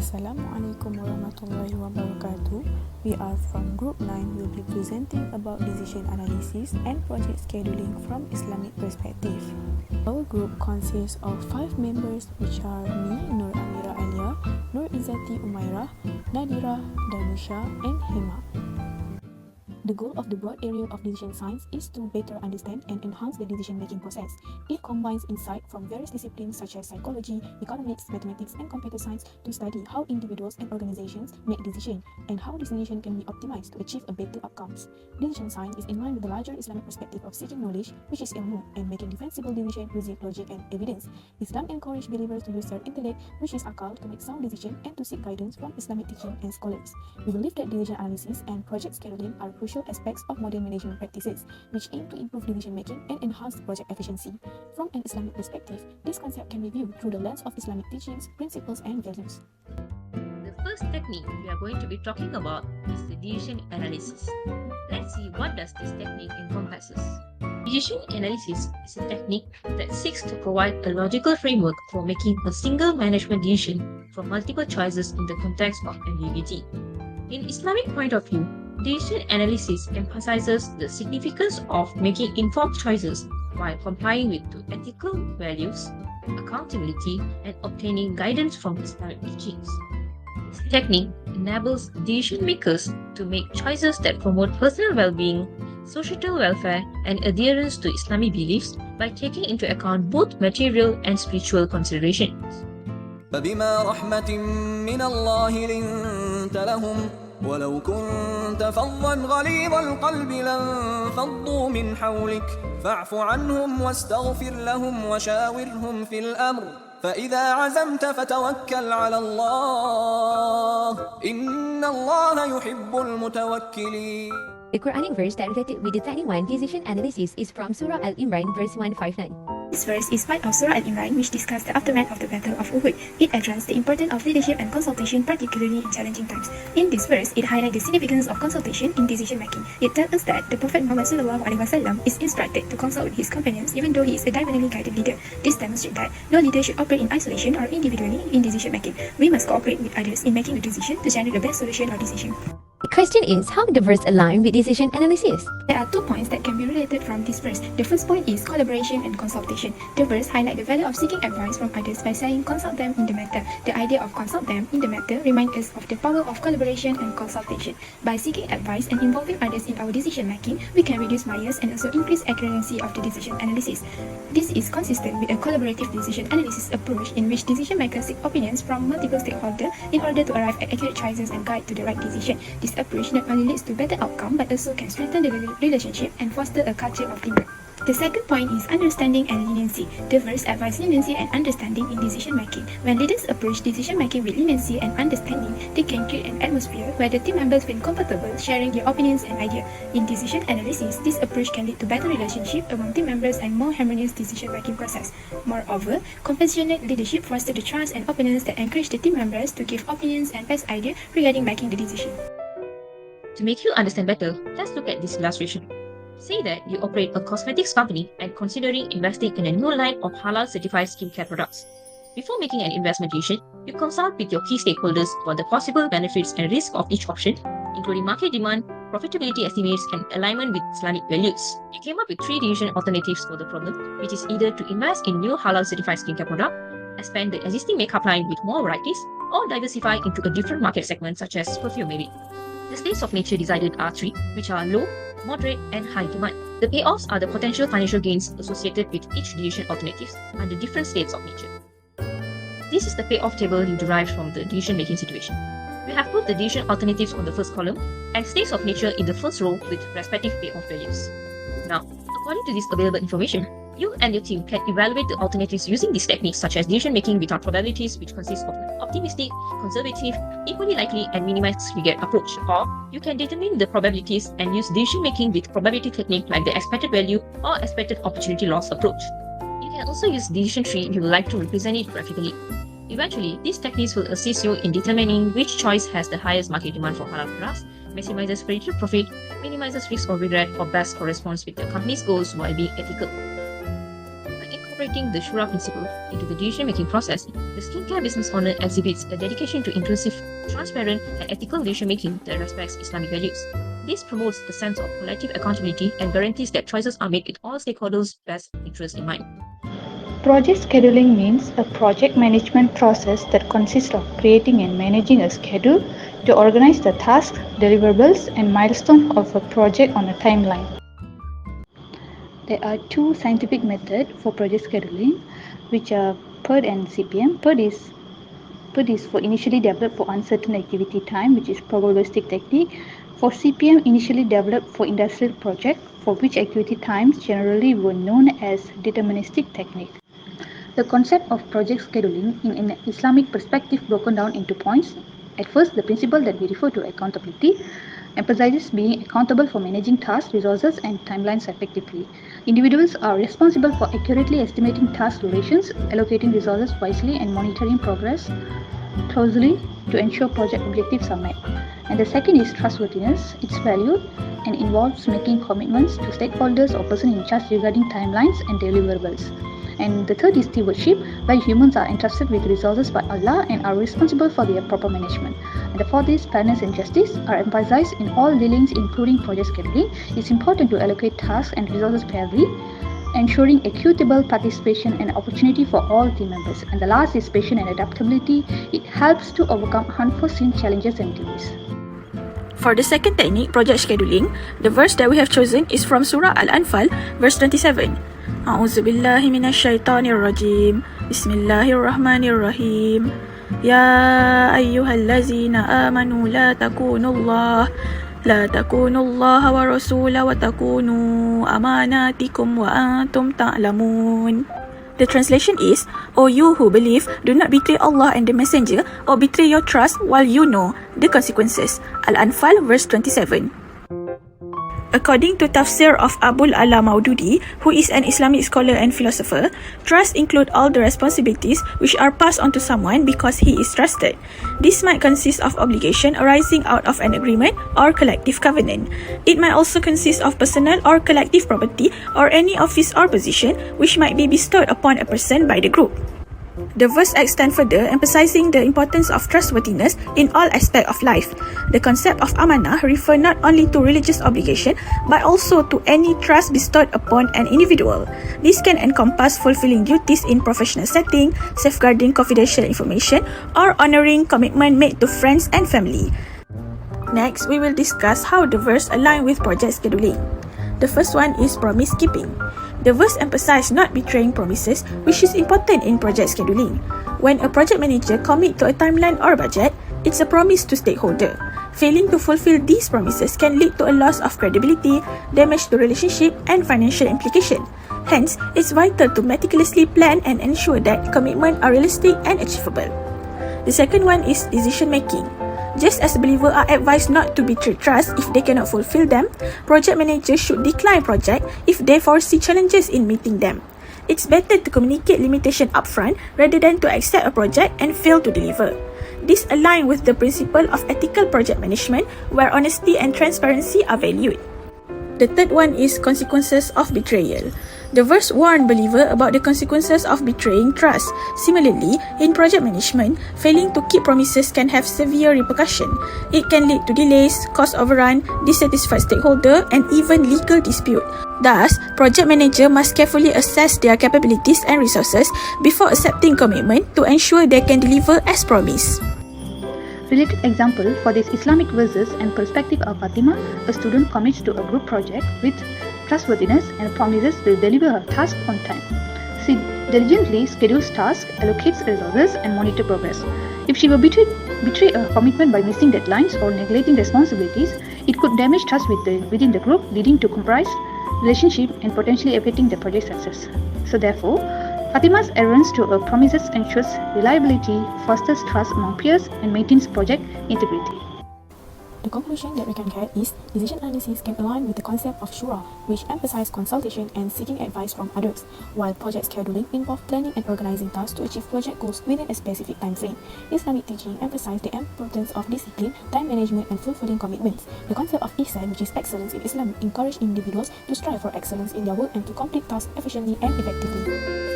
Assalamualaikum warahmatullahi wabarakatuh. We are from Group 9. We'll be presenting about decision analysis and project scheduling from Islamic perspective. Our group consists of 5 members, which are me, Nur Amira Alia, Nur Izzati Umairah, Nadira, Danusha, and Hema. The goal of the broad area of decision science is to better understand and enhance the decision-making process. It combines insight from various disciplines such as psychology, economics, mathematics, and computer science to study how individuals and organizations make decisions and how this decision can be optimized to achieve a better outcomes. Decision science is in line with the larger Islamic perspective of seeking knowledge, which is ilmu, and making defensible decisions using logic and evidence. Islam encourages believers to use their intellect, which is akal, to make sound decisions and to seek guidance from Islamic teaching and scholars. We believe that decision analysis and project scheduling are crucial aspects of modern management practices, which aim to improve decision making and enhance project efficiency. From an Islamic perspective, this concept can be viewed through the lens of Islamic teachings, principles, and values. The first technique we are going to be talking about is the decision analysis. Let's see what does this technique encompasses. Decision analysis is a technique that seeks to provide a logical framework for making a single management decision from multiple choices in the context of ambiguity. In Islamic point of view, decision analysis emphasizes the significance of making informed choices while complying with the ethical values, accountability, and obtaining guidance from Islamic teachings. This technique enables decision makers to make choices that promote personal well-being, societal welfare, and adherence to Islamic beliefs by taking into account both material and spiritual considerations. فبما رحمة من الله لنت لهم ولو كنت فظا غليظ القلب لانفضوا من حولك فاعف عنهم واستغفر لهم وشاورهم في الأمر فإذا عزمت فتوكل على الله إن الله يحب المتوكلين. The Quranic verse that related with the 31 decision analysis is from Surah Al-Imran verse 159. This verse is part of Surah Al-Imran, which discussed the aftermath of the Battle of Uhud. It addressed the importance of leadership and consultation, particularly in challenging times. In this verse, it highlights the significance of consultation in decision-making. It tells us that the Prophet Muhammad SAW is instructed to consult with his companions even though he is a divinely guided leader. This demonstrates that no leader should operate in isolation or individually in decision-making. We must cooperate with others in making a decision to generate the best solution or decision. The question is, how the verse align with decision analysis? There are 2 points that can be related from this verse. The first point is collaboration and consultation. The verse highlights the value of seeking advice from others by saying consult them in the matter. The idea of consult them in the matter reminds us of the power of collaboration and consultation. By seeking advice and involving others in our decision making, we can reduce bias and also increase accuracy of the decision analysis. This is consistent with a collaborative decision analysis approach in which decision makers seek opinions from multiple stakeholders in order to arrive at accurate choices and guide to the right decision. This approach not only leads to better outcome but also can strengthen the relationship and foster a culture of teamwork. The second point is understanding and leniency. The verse advises leniency and understanding in decision making. When leaders approach decision making with leniency and understanding, they can create an atmosphere where the team members feel comfortable sharing their opinions and ideas. In decision analysis, this approach can lead to better relationship among team members and more harmonious decision making process. Moreover, compassionate leadership fosters the trust and openness that encourage the team members to give opinions and best ideas regarding making the decision. To make you understand better, let's look at this illustration. Say that you operate a cosmetics company and considering investing in a new line of halal certified skincare products. Before making an investment decision, you consult with your key stakeholders for the possible benefits and risks of each option, including market demand, profitability estimates, and alignment with Islamic values. You came up with 3 decision alternatives for the problem, which is either to invest in new halal certified skincare product, expand the existing makeup line with more varieties, or diversify into a different market segment such as perfumery. The states of nature decided are 3, which are low, moderate, and high demand. The payoffs are the potential financial gains associated with each decision alternatives under different states of nature. This is the payoff table you derived from the decision-making situation. We have put the decision alternatives on the first column and states of nature in the first row with respective payoff values. Now, according to this available information, you and your team can evaluate the alternatives using these techniques such as decision-making without probabilities, which consists of an optimistic, conservative, equally likely, and minimized regret approach. Or you can determine the probabilities and use decision-making with probability technique like the expected value or expected opportunity loss approach. You can also use decision tree if you would like to represent it graphically. Eventually, these techniques will assist you in determining which choice has the highest market demand for halal products, maximizes predicted profit, minimizes risk or regret, or best corresponds with your company's goals while being ethical. By incorporating incorporating the Shura principle into the decision-making process, the skincare business owner exhibits a dedication to inclusive, transparent, and ethical decision-making that respects Islamic values. This promotes a sense of collective accountability and guarantees that choices are made with all stakeholders' best interests in mind. Project scheduling means a project management process that consists of creating and managing a schedule to organize the tasks, deliverables, and milestones of a project on a timeline. There are two scientific methods for project scheduling, which are PERT and CPM. PERT is for initially developed for uncertain activity time, which is probabilistic technique. For CPM, initially developed for industrial project, for which activity times generally were known as deterministic technique. The concept of project scheduling in an Islamic perspective broken down into points. At first, the principle that we refer to accountability emphasizes being accountable for managing tasks, resources, and timelines effectively. Individuals are responsible for accurately estimating task durations, allocating resources wisely, and monitoring progress closely to ensure project objectives are met. And the second is trustworthiness. It's valued and involves making commitments to stakeholders or person in charge regarding timelines and deliverables. And the third is stewardship, where humans are entrusted with resources by Allah and are responsible for their proper management. And the fourth is fairness and justice are emphasized in all dealings, including project scheduling. It's important to allocate tasks and resources fairly, ensuring equitable participation and opportunity for all team members. And the last is patience and adaptability. It helps to overcome unforeseen challenges and delays. For the second technique, project scheduling, the verse that we have chosen is from Surah Al-Anfal, verse 27. A'udzubillahi minasyaitonirrajim. Bismillahirrahmanirrahim. Ya ayyuhallazina amanu la takunullah wa rasula wa takunu amanatikum wa antum ta'lamun. The translation is, O you who believe, do not betray Allah and the Messenger or betray your trust while you know the consequences. Al-Anfal verse 27. According to tafsir of Abul Ala Maududi, who is an Islamic scholar and philosopher, trust include all the responsibilities which are passed on to someone because he is trusted. This might consist of obligation arising out of an agreement or collective covenant. It might also consist of personal or collective property or any office or position which might be bestowed upon a person by the group. The verse extends further, emphasizing the importance of trustworthiness in all aspects of life. The concept of amanah refers not only to religious obligation, but also to any trust bestowed upon an individual. This can encompass fulfilling duties in professional setting, safeguarding confidential information, or honoring commitment made to friends and family. Next, we will discuss how the verse aligns with project scheduling. The first one is promise keeping. The verse emphasizes not betraying promises, which is important in project scheduling. When a project manager commits to a timeline or budget, it's a promise to stakeholder. Failing to fulfill these promises can lead to a loss of credibility, damage to relationship, and financial implication. Hence, it's vital to meticulously plan and ensure that commitments are realistic and achievable. The second one is decision making. Just as believers are advised not to betray trust if they cannot fulfill them, project managers should decline projects if they foresee challenges in meeting them. It's better to communicate limitation upfront rather than to accept a project and fail to deliver. This aligns with the principle of ethical project management, where honesty and transparency are valued. The third one is consequences of betrayal. The verse warned believer about the consequences of betraying trust. Similarly, in project management, failing to keep promises can have severe repercussions. It can lead to delays, cost overrun, dissatisfied stakeholder, and even legal dispute. Thus, project manager must carefully assess their capabilities and resources before accepting commitment to ensure they can deliver as promised. Related example for this Islamic verses and perspective of Fatima, a student commits to a group project with trustworthiness and promises to deliver her task on time. She diligently schedules tasks, allocates resources, and monitor progress. If she will betray a commitment by missing deadlines or neglecting responsibilities, it could damage trust within the group, leading to compromised relationship and potentially affecting the project success. So therefore, Fatima's adherence to her promises ensures reliability, fosters trust among peers, and maintains project integrity. The conclusion that we can get is decision analysis can align with the concept of Shura, which emphasizes consultation and seeking advice from others, while project scheduling involves planning and organizing tasks to achieve project goals within a specific time frame. Islamic teaching emphasizes the importance of discipline, time management, and fulfilling commitments. The concept of ihsan, which is excellence in Islam, encourages individuals to strive for excellence in their work and to complete tasks efficiently and effectively.